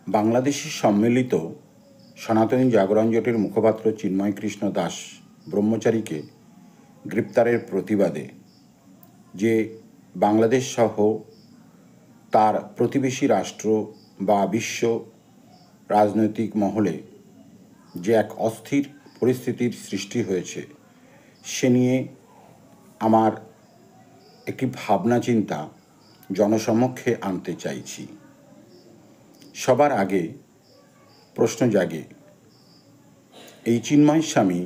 বাংলাদেশে সম্মিলিত সনাতনী জাগরণ জোটের মুখপাত্র চিন্ময় কৃষ্ণ দাস ব্রহ্মচারীকে গ্রেপ্তারের প্রতিবাদে যে বাংলাদেশ সহ তার প্রতিবেশী রাষ্ট্র বা বিশ্ব রাজনৈতিক মহলে যে এক অস্থির পরিস্থিতির সৃষ্টি হয়েছে, সে নিয়ে আমার একটি ভাবনা চিন্তা জনসমক্ষে আনতে চাইছি। সবার আগে প্রশ্ন জাগে, এই চিন্ময় স্বামী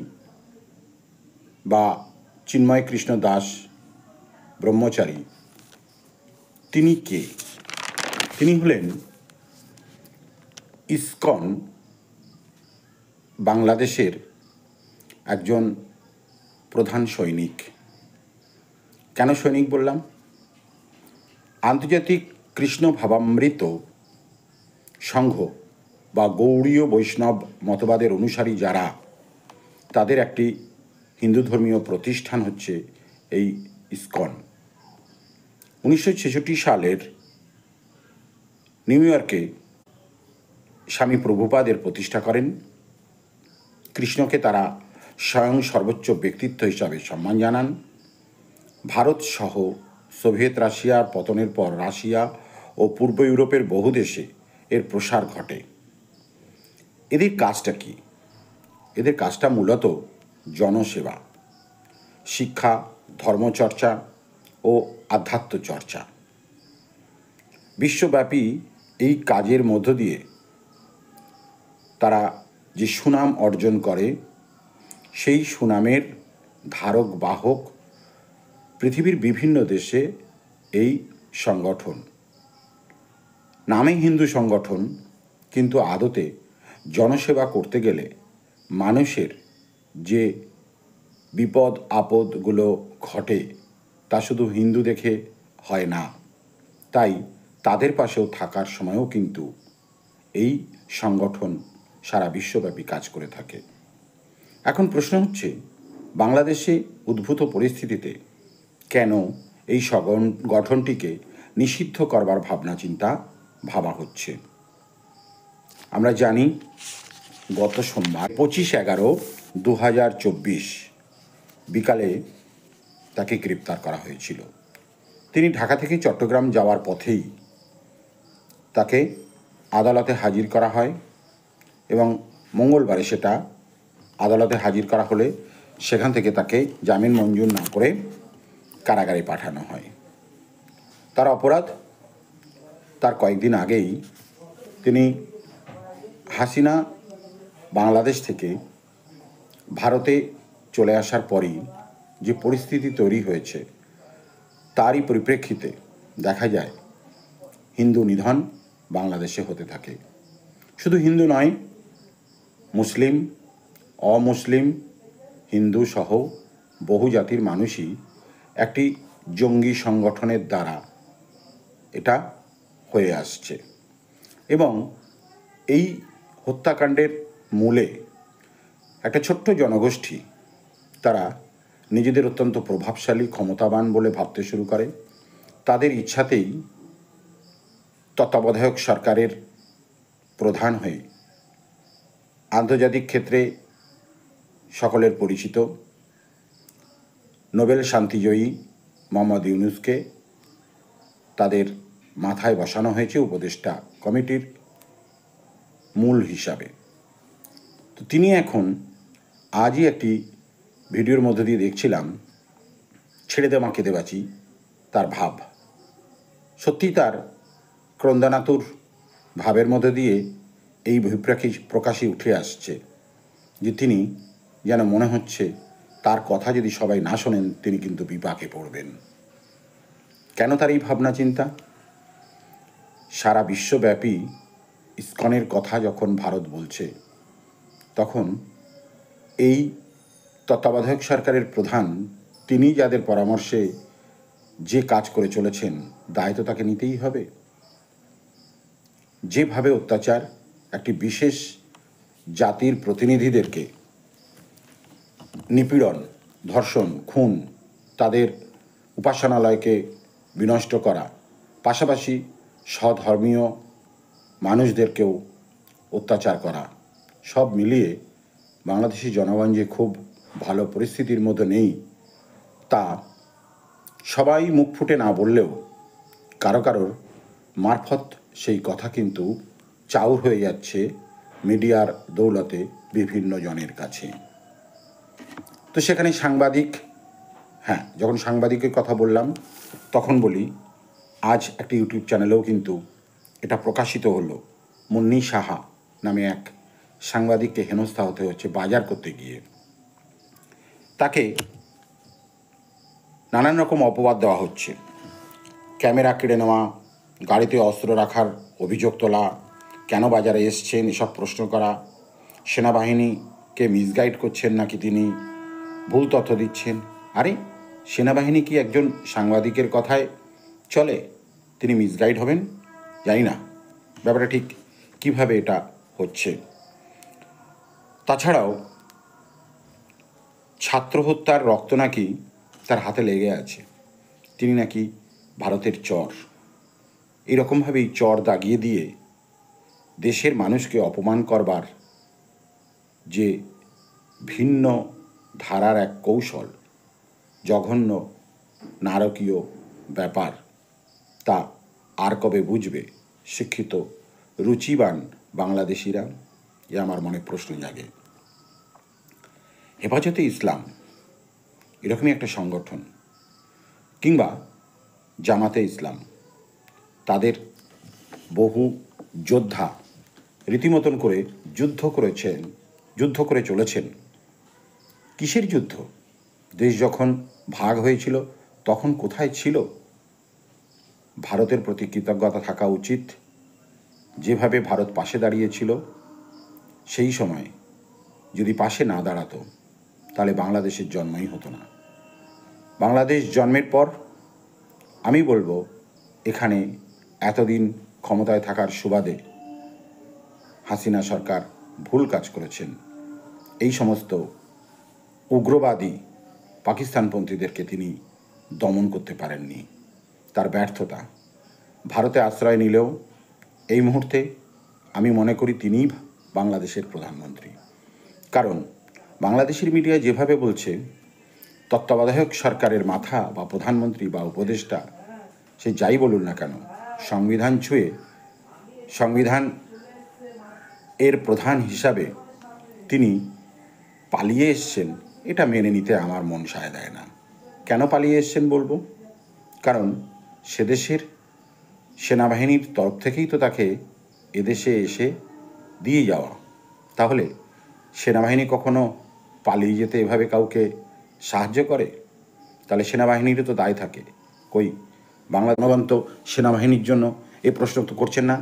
বা চিন্ময় কৃষ্ণ দাস ব্রহ্মচারী তিনি কে? তিনি হলেন ইসকন বাংলাদেশের একজন প্রধান সৈনিক। কেন সৈনিক বললাম? আন্তর্জাতিক কৃষ্ণ ভাবামৃত সংঘ বা গৌড়ীয় বৈষ্ণব মতবাদের অনুসারী যারা, তাদের একটি হিন্দু ধর্মীয় প্রতিষ্ঠান হচ্ছে এই ইসকন। 1966 সালের নিউ ইয়র্কে স্বামী প্রভুপাদের প্রতিষ্ঠা করেন। কৃষ্ণকে তারা স্বয়ং সর্বোচ্চ ব্যক্তিত্ব হিসাবে সম্মান জানান। ভারত সহ সোভিয়েত রাশিয়ার পতনের পর রাশিয়া ও পূর্ব ইউরোপের বহু দেশে এর প্রসার ঘটে। এদের কাজটা কি? এদের কাজটা মূলত জনসেবা, শিক্ষা, ধর্মচর্চা ও আধ্যাত্ম চর্চা। বিশ্বব্যাপী এই কাজের মধ্য দিয়ে তারা যে সুনাম অর্জন করে, সেই সুনামের ধারক বাহক পৃথিবীর বিভিন্ন দেশে এই সংগঠন। নামে হিন্দু সংগঠন, কিন্তু আদতে জনসেবা করতে গেলে মানুষের যে বিপদ আপদগুলো ঘটে, তা শুধু হিন্দু দেখে হয় না। তাই তাদের পাশেও থাকার সময়ও কিন্তু এই সংগঠন সারা বিশ্বব্যাপী কাজ করে থাকে। এখন প্রশ্ন হচ্ছে, বাংলাদেশে উদ্ভূত পরিস্থিতিতে কেন এই সংগঠনটিকে নিষিদ্ধ করবার ভাবনা চিন্তা ভাবা হচ্ছে? আমরা জানি, গত সোমবার 25/11/2024 বিকালে তাকে গ্রেপ্তার করা হয়েছিল। তিনি ঢাকা থেকে চট্টগ্রাম যাওয়ার পথেই তাকে আদালতে হাজির করা হয় এবং মঙ্গলবারে সেটা আদালতে হাজির করা হলে সেখান থেকে তাকে জামিন মঞ্জুর না করে কারাগারে পাঠানো হয়। তার অপরাধ, তার কয়েকদিন আগেই তিনি হাসিনা বাংলাদেশ থেকে ভারতে চলে আসার পরই যে পরিস্থিতি তৈরি হয়েছে, তারই পরিপ্রেক্ষিতে দেখা যায় হিন্দু নিধন বাংলাদেশে হতে থাকে। শুধু হিন্দু নয়, মুসলিম, অমুসলিম, হিন্দু সহ বহু জাতির মানুষই একটি জঙ্গি সংগঠনের দ্বারা এটা হয়ে আসছে। এবং এই হত্যাকাণ্ডের মূলে একটা ছোট্ট জনগোষ্ঠী, তারা নিজেদের অত্যন্ত প্রভাবশালী, ক্ষমতাবান বলে ভাবতে শুরু করে। তাদের ইচ্ছাতেই তত্ত্বাবধায়ক সরকারের প্রধান হয়ে আন্তর্জাতিক ক্ষেত্রে সকলের পরিচিত নোবেল শান্তিজয়ী মোহাম্মদ ইউনূসকে তাদের মাথায় বসানো হয়েছে উপদেষ্টা কমিটির মূল হিসাবে। তো তিনি এখন আজই একটি ভিডিওর মধ্যে দিয়ে দেখছিলাম, ছেড়ে দে মা কেঁদে বাঁচি, তার ভাব সত্যি তার ক্রন্দনাতুর ভাবের মধ্যে দিয়ে এই প্রকাশে উঠে আসছে যে তিনি যেন মনে হচ্ছে তার কথা যদি সবাই না শোনেন তিনি কিন্তু বিপাকে পড়বেন। কেন তার এই ভাবনা চিন্তা? সারা বিশ্বব্যাপী ইসকনের কথা যখন ভারত বলছে, তখন এই তত্ত্বাবধায়ক সরকারের প্রধান, তিনি যাদের পরামর্শে যে কাজ করে চলেছেন, দায় তো তাকে নিতেই হবে। যেভাবে অত্যাচার, একটি বিশেষ জাতির প্রতিনিধিদেরকে নিপীড়ন, ধর্ষণ, খুন, তাদের উপাসনালয়কে বিনষ্ট করা, পাশাপাশি স্বধর্মীয় মানুষদেরকেও অত্যাচার করা, সব মিলিয়ে বাংলাদেশি জনগণ যে খুব ভালো পরিস্থিতির মধ্যে নেই তা সবাই মুখ ফুটে না বললেও কারো কারোর মারফত সেই কথা কিন্তু চাউর হয়ে যাচ্ছে মিডিয়ার দৌলতে বিভিন্ন জনের কাছে। তো সেখানে সাংবাদিক, হ্যাঁ, যখন সাংবাদিকের কথা বললাম তখন বলি আজ একটা ইউটিউব চ্যানেলেও কিন্তু এটা প্রকাশিত হলো, মুন্নি সাহা নামে এক সাংবাদিককে হেনস্থা হতে হচ্ছে বাজার করতে গিয়ে। তাকে নানান রকম অপবাদ দেওয়া হচ্ছে, ক্যামেরা কেড়ে নেওয়া, গাড়িতে অস্ত্র রাখার অভিযোগ তোলা, কেন বাজারে এসছেন এসব প্রশ্ন করা, সেনাবাহিনীকে মিসগাইড করছেন নাকি তিনি, ভুল তথ্য দিচ্ছেন। আরে সেনাবাহিনী কি একজন সাংবাদিকের কথায় চলে? তিনি মিসগাইড হবেন? জানি না ব্যাপারটা ঠিক কিভাবে এটা হচ্ছে। তাছাড়াও ছাত্র হত্যার রক্ত নাকি তার হাতে লেগে আছে, তিনি নাকি ভারতের চর, এরকমভাবেই চর দাগিয়ে দিয়ে দেশের মানুষকে অপমান করবার যে ভিন্ন ধারার এক কৌশল, জঘন্য নারকীয় ব্যাপার, তা আর কবে বুঝবে শিক্ষিত রুচিবান বাংলাদেশিরা? এ আমার মনে প্রশ্ন জাগে। হেফাজতে ইসলাম এরকমই একটা সংগঠন, কিংবা জামাতে ইসলাম, তাদের বহু যোদ্ধা রীতিমতন করে যুদ্ধ করে চলেছেন। কিসের যুদ্ধ? দেশ যখন ভাগ হয়েছিল তখন কোথায় ছিল? ভারতের প্রতি কৃতজ্ঞতা থাকা উচিত। যেভাবে ভারত পাশে দাঁড়িয়েছিল, সেই সময় যদি পাশে না দাঁড়াতো তাহলে বাংলাদেশের জন্মই হতো না। বাংলাদেশ জন্মের পর আমি বলবো এখানে এতদিন ক্ষমতায় থাকার সুবাদে হাসিনা সরকার ভুল কাজ করেছেন। এই সমস্ত উগ্রবাদী পাকিস্তানপন্থীদেরকে তিনি দমন করতে পারেননি, তার ব্যর্থতা। ভারতে আশ্রয় নিলেও এই মুহূর্তে আমি মনে করি তিনিই বাংলাদেশের প্রধানমন্ত্রী। কারণ বাংলাদেশের মিডিয়া যেভাবে বলছে, তত্ত্বাবধায়ক সরকারের মাথা বা প্রধানমন্ত্রী বা উপদেষ্টা সে যাই বলুন না কেন, সংবিধান ছুঁয়ে সংবিধান এর প্রধান হিসাবে তিনি পালিয়ে এসছেন, এটা মেনে নিতে আমার মন সায় দেয় না। কেন পালিয়ে এসছেন বলবো? কারণ সে দেশের সেনাবাহিনীর তরফ থেকেই তো তাকে এদেশে এসে দিয়ে যাওয়া। তাহলে সেনাবাহিনী কখনো পালিয়ে যেতে এভাবে কাউকে সাহায্য করে? তাহলে সেনাবাহিনীরও তো দায় থাকে। কই বাংলা জনগণ তো সেনাবাহিনীর জন্য এ প্রশ্ন তো করছেন না,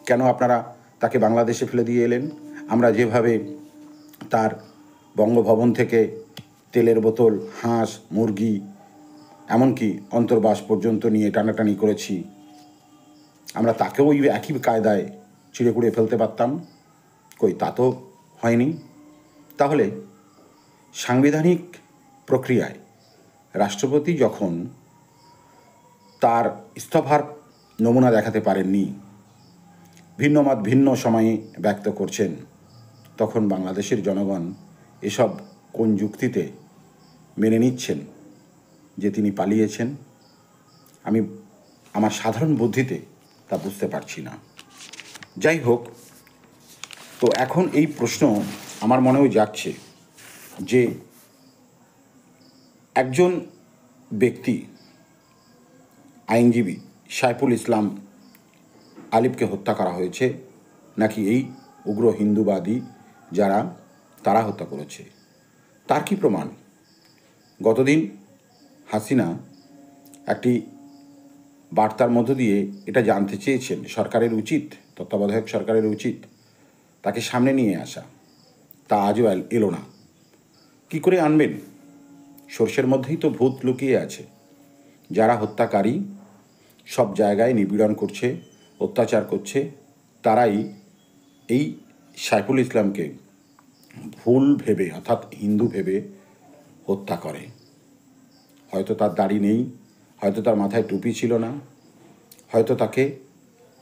কেন আপনারা তাকে বাংলাদেশে ফেলে দিয়ে এলেন? আমরা যেভাবে তার বঙ্গভবন থেকে তেলের বোতল, হাঁস, মুরগি, এমনকি অন্তর্বাস পর্যন্ত নিয়ে টানাটানি করেছি, আমরা তাকেও ওই একই কায়দায় ছিঁড়ে কুড়ে ফেলতে পারতাম। কই তা তো হয়নি। তাহলে সাংবিধানিক প্রক্রিয়ায় রাষ্ট্রপতি যখন তার ইস্তফার নমুনা দেখাতে পারেননি, ভিন্ন মত ভিন্ন সময়ে ব্যক্ত করছেন, তখন বাংলাদেশের জনগণ এসব কোন যুক্তিতে মেনে নিচ্ছেন যে তিনি পালিয়েছেন? আমি আমার সাধারণ বুদ্ধিতে তা বুঝতে পারছি না। যাই হোক, তো এখন এই প্রশ্ন আমার মনেও যাচ্ছে যে একজন ব্যক্তি, আইনজীবী সাইফুল ইসলাম আলিফকে হত্যা করা হয়েছে নাকি এই উগ্র হিন্দুবাদী যারা তারা হত্যা করেছে? তার কি প্রমাণ? গতদিন হাসিনা একটি বার্তার মধ্য দিয়ে এটা জানতে চেয়েছেন, সরকারের উচিত, তত্ত্বাবধায়ক সরকারের উচিত তাকে সামনে নিয়ে আসা। তা আজও এলো না। কি করে আনবেন? সর্ষের মধ্যেই তো ভূত লুকিয়ে আছে। যারা হত্যাকারী, সব জায়গায় নিপীড়ন করছে, অত্যাচার করছে, তারাই এই সাইফুল ইসলামকে ভুল ভেবে, অর্থাৎ হিন্দু ভেবে হত্যা করে। হয়তো তার দাড়ি নেই, হয়তো তার মাথায় টুপি ছিল না, হয়তো তাকে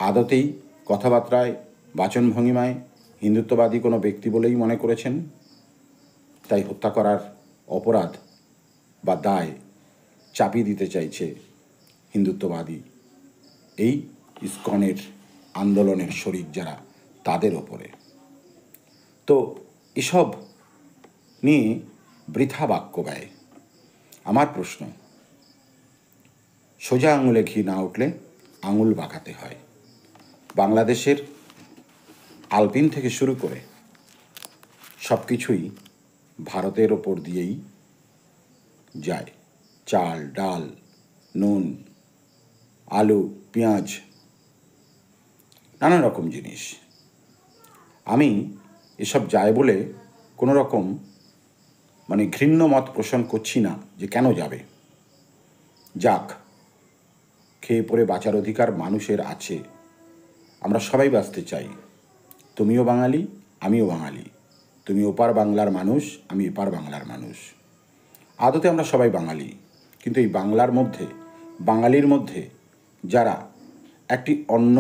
আদতেই কথাবার্তায় বাচনভঙ্গিমায় হিন্দুত্ববাদী কোনো ব্যক্তি বলেই মনে করেছেন, তাই হত্যা করার অপরাধ বা দায় চাপিয়ে দিতে চাইছে হিন্দুত্ববাদী এই ইসকনের আন্দোলনের শরিক যারা, তাদের ওপরে। তো এসব নিয়ে বৃথা বাক্য ব্যয়। আমার প্রশ্ন, সোজা আঙুলে ঘি না উঠলে আঙুল বাঁকাতে হয়। বাংলাদেশের আলপিন থেকে শুরু করে সব কিছুই ভারতের ওপর দিয়েই যায়। চাল, ডাল, নুন, আলু, পেঁয়াজ, নানা রকম জিনিস। আমি এসব যায় বলে কোনো রকম ঘৃণ্য মত পোষণ করছি না যে কেন যাবে। যাক, খেয়ে পরে বাঁচার অধিকার মানুষের আছে। আমরা সবাই বাঁচতে চাই। তুমিও বাঙালি, আমিও বাঙালি। তুমি ওপার বাংলার মানুষ, আমি এপার বাংলার মানুষ। আদতে আমরা সবাই বাঙালি, কিন্তু এই বাঙালির মধ্যে যারা একটি অন্য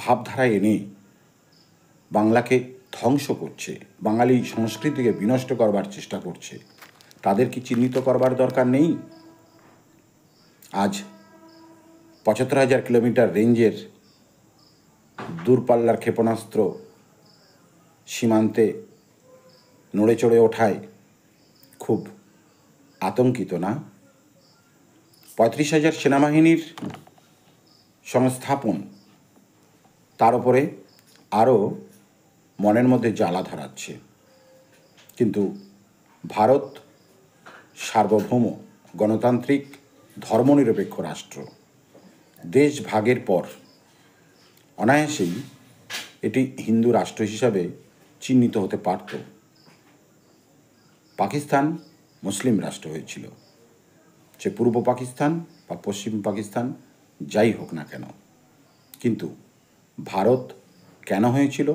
ভাবধারায় এনে বাংলাকে ধ্বংস করছে, বাঙালি সংস্কৃতিকে বিনষ্ট করবার চেষ্টা করছে, তাদের কি চিহ্নিত করবার দরকার নেই? আজ ৭৫,০০০ কিলোমিটার রেঞ্জের দূরপাল্লার ক্ষেপণাস্ত্র সীমান্তে নড়ে চড়ে ওঠায় খুব আতঙ্কিত না? ৩৫,০০০ সেনাবাহিনীর সংস্থাপন তার উপরে আরও মনের মধ্যে জ্বালা ধরাচ্ছে। কিন্তু ভারত সার্বভৌম গণতান্ত্রিক ধর্মনিরপেক্ষ রাষ্ট্র। দেশ ভাগের পর অনায়াসেই এটি হিন্দু রাষ্ট্র হিসাবে চিহ্নিত হতে পারত। পাকিস্তান মুসলিম রাষ্ট্র হয়েছিল, সে পূর্ব পাকিস্তান বা পশ্চিম পাকিস্তান যাই হোক না কেন। কিন্তু ভারত কেন হয়েছিল?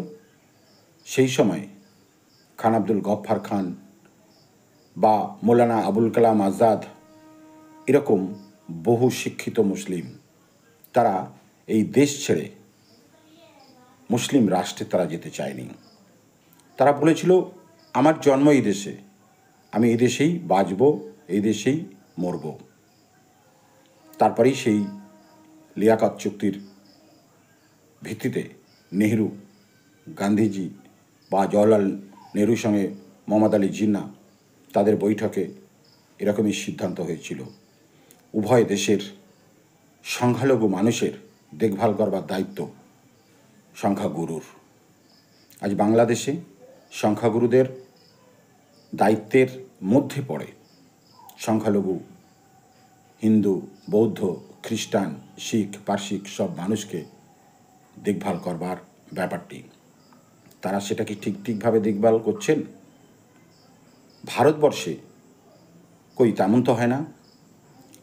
সেই সময় খান আব্দুল গফফার খান বা মৌলানা আবুল কালাম আজাদ এরকম বহু শিক্ষিত মুসলিম, তারা এই দেশ ছেড়ে মুসলিম রাষ্ট্রে তারা যেতে চায়নি। তারা বলেছিল, আমার জন্ম এই দেশে, আমি এই দেশেই বাঁচব, এই দেশেই মরব। তারপরেই সেই লিয়াকত চুক্তির ভিত্তিতে নেহরু, গান্ধীজি বা জওহরলাল নেহরুর সঙ্গে মোহাম্মদ আলী জিন্না, তাদের বৈঠকে এরকমই সিদ্ধান্ত হয়েছিল, উভয় দেশের সংখ্যালঘু মানুষের দেখভাল করবার দায়িত্ব সংখ্যাগুরুর। আজ বাংলাদেশে সংখ্যাগুরুদের দায়িত্বের মধ্যে পড়ে সংখ্যালঘু হিন্দু, বৌদ্ধ, খ্রিস্টান, শিখ, পার্সিক সব মানুষকে দেখভাল করবার ব্যাপারটি। তারা সেটা কি ঠিকভাবে দেখভাল করছেন? ভারতবর্ষে কই তেমন তো হয় না।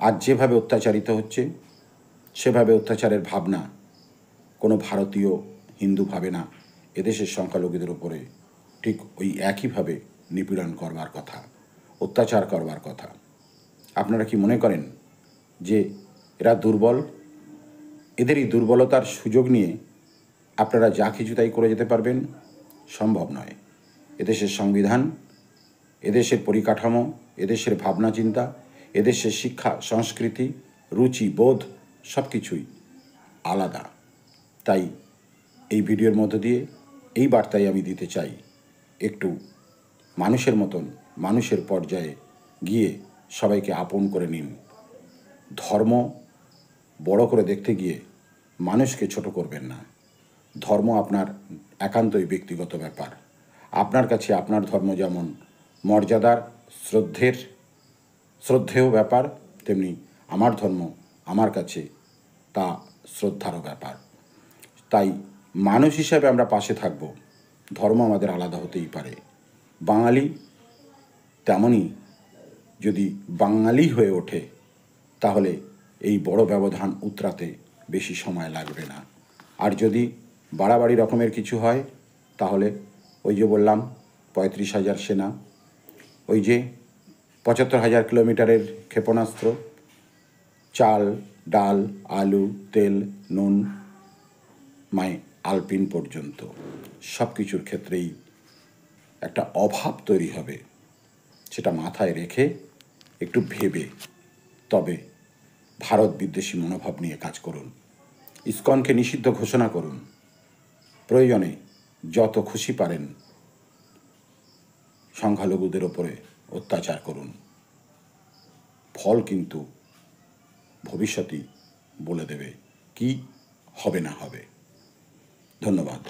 আজ যেভাবে অত্যাচারিত হচ্ছে, সেভাবে অত্যাচারের ভাবনা কোনো ভারতীয় হিন্দু ভাবে না। এদেশের সংখ্যালঘুদের উপরে ঠিক ওই একইভাবে নিপীড়ন করবার কথা, অত্যাচার করবার কথা। আপনারা কি মনে করেন যে এরা দুর্বল? এদেরই দুর্বলতার সুযোগ নিয়ে আপনারা যা কিছু তাই করে যেতে পারবেন? সম্ভব নয়। এদেশের সংবিধান, এদেশের পরিকাঠামো, এদেশের ভাবনা চিন্তা, এদেশের শিক্ষা, সংস্কৃতি, রুচি, বোধ সব কিছুই আলাদা। তাই এই ভিডিওর মধ্য দিয়ে এই বার্তাই আমি দিতে চাই, একটু মানুষের মতন মানুষের পর্যায়ে গিয়ে সবাইকে আপন করে নিন। ধর্ম বড় করে দেখতে গিয়ে মানুষকে ছোট করবেন না। ধর্ম আপনার একান্তই ব্যক্তিগত ব্যাপার। আপনার কাছে আপনার ধর্ম যেমন মর্যাদার, শ্রদ্ধেয় ব্যাপার, তেমনি আমার ধর্ম আমার কাছে তা শ্রদ্ধারও ব্যাপার। তাই মানুষ হিসাবে আমরা পাশে থাকব। ধর্ম আমাদের আলাদা হতেই পারে। বাঙালি তেমনই যদি বাঙালি হয়ে ওঠে, তাহলে এই বড় ব্যবধান উতরাতে বেশি সময় লাগবে না। আর যদি বাড়াবাড়ি রকমের কিছু হয়, তাহলে ওই যে বললাম ৩৫,০০০ সেনা, ওই যে ৭৫,০০০ কিলোমিটারের ক্ষেপণাস্ত্র, চাল, ডাল, আলু, তেল, নুন আলপিন পর্যন্ত সব কিছুর ক্ষেত্রেই একটা অভাব তৈরি হবে, সেটা মাথায় রেখে একটু ভেবে তবে ভারত বিদ্বেষী মনোভাব নিয়ে কাজ করুন। ইসকনকে নিষিদ্ধ ঘোষণা করুন, প্রয়োজনে যত খুশি পারেন সংখ্যালঘুদের ওপরে অত্যাচার করুন। ফল কিন্তু ভবিষ্যতই বলে দেবে কি হবে না হবে। ধন্যবাদ।